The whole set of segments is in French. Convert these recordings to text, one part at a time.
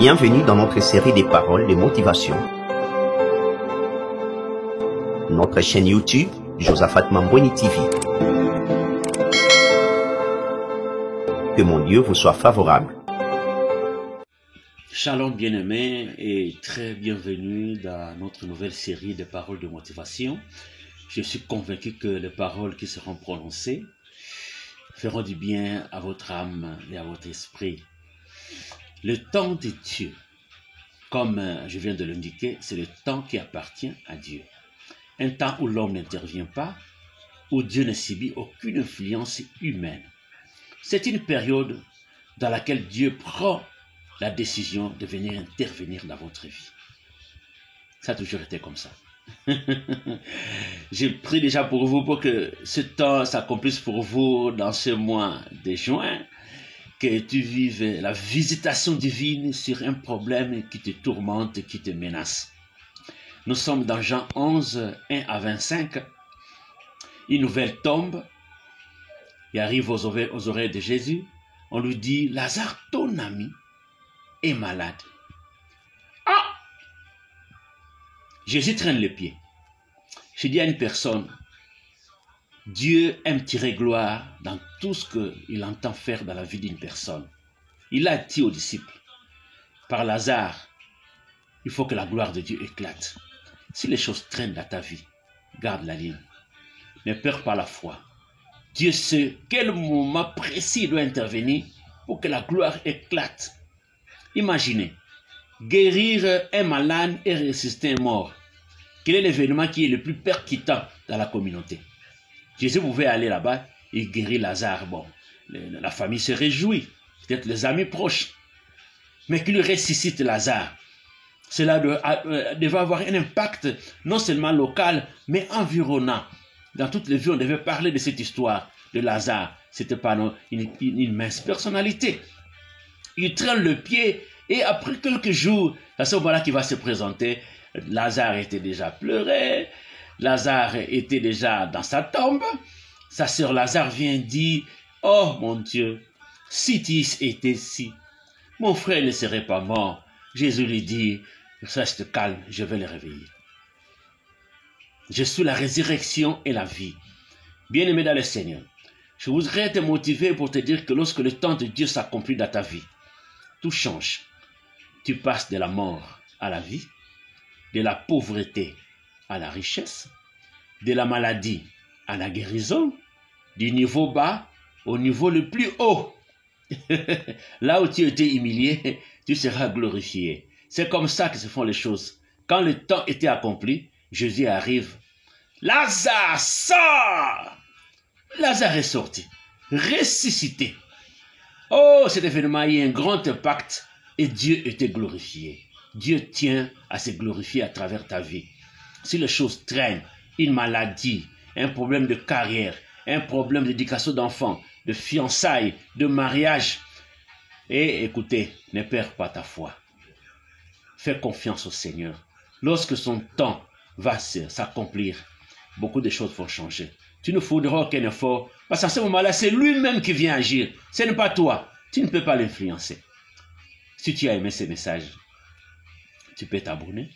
Bienvenue dans notre série des paroles de motivation. Notre chaîne YouTube, Josaphat Mambweni TV. Que mon Dieu vous soit favorable. Shalom bien-aimés et très bienvenue dans notre nouvelle série de paroles de motivation. Je suis convaincu que les paroles qui seront prononcées feront du bien à votre âme et à votre esprit. Le temps de Dieu, comme je viens de l'indiquer, c'est le temps qui appartient à Dieu. Un temps où l'homme n'intervient pas, où Dieu ne subit aucune influence humaine. C'est une période dans laquelle Dieu prend la décision de venir intervenir dans votre vie. Ça a toujours été comme ça. J'ai pris déjà pour vous pour que ce temps s'accomplisse pour vous dans ce mois de juin, que tu vives la visitation divine sur un problème qui te tourmente, qui te menace. Nous sommes dans Jean 11, 1 à 25. Une nouvelle tombe et arrive aux oreilles de Jésus. On lui dit, Lazare, ton ami, est malade. Ah! Jésus traîne le pied. Je dis à une personne, Dieu aime tirer gloire dans tout ce qu'il entend faire dans la vie d'une personne. Il a dit aux disciples, par Lazare, il faut que la gloire de Dieu éclate. Si les choses traînent dans ta vie, garde la ligne. Ne perds pas la foi. Dieu sait quel moment précis il doit intervenir pour que la gloire éclate. Imaginez, guérir un malade et ressusciter un mort. Quel est l'événement qui est le plus percutant dans la communauté? Jésus pouvait aller là-bas et guérir Lazare. Bon, la famille se réjouit, peut-être les amis proches. Mais qu'il ressuscite Lazare, cela devait avoir un impact non seulement local, mais environnant. Dans toutes les vies, on devait parler de cette histoire de Lazare. C'était pas une mince personnalité. Il traîne le pied et après quelques jours, à ce moment-là qu'il va se présenter, Lazare était déjà pleuré, Lazare était déjà dans sa tombe. Sa sœur Lazare vient dire, oh mon Dieu, si tu étais ici, mon frère ne serait pas mort. Jésus lui dit, reste calme, je vais le réveiller. Je suis la résurrection et la vie. Bien-aimé dans le Seigneur, je voudrais te motiver pour te dire que lorsque le temps de Dieu s'accomplit dans ta vie, tout change. Tu passes de la mort à la vie, de la pauvreté à la richesse, de la maladie à la guérison, du niveau bas au niveau le plus haut. Là où tu étais humilié, tu seras glorifié. C'est comme ça que se font les choses. Quand le temps était accompli, Jésus arrive. Lazare sort! Lazare est sorti, ressuscité. Oh, cet événement a eu un grand impact et Dieu était glorifié. Dieu tient à se glorifier à travers ta vie. Si les choses traînent, une maladie, un problème de carrière, un problème d'éducation d'enfants, de fiançailles, de mariage, et écoutez, ne perds pas ta foi. Fais confiance au Seigneur. Lorsque son temps va s'accomplir, beaucoup de choses vont changer. Tu ne fourniras aucun effort, parce qu'à ce moment-là, c'est lui-même qui vient agir. Ce n'est pas toi. Tu ne peux pas l'influencer. Si tu as aimé ces messages, tu peux t'abonner,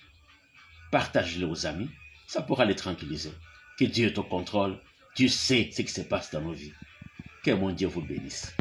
partage-le aux amis, ça pourra les tranquilliser. Que Dieu est au contrôle, Dieu sait ce qui se passe dans nos vies. Que mon Dieu vous bénisse.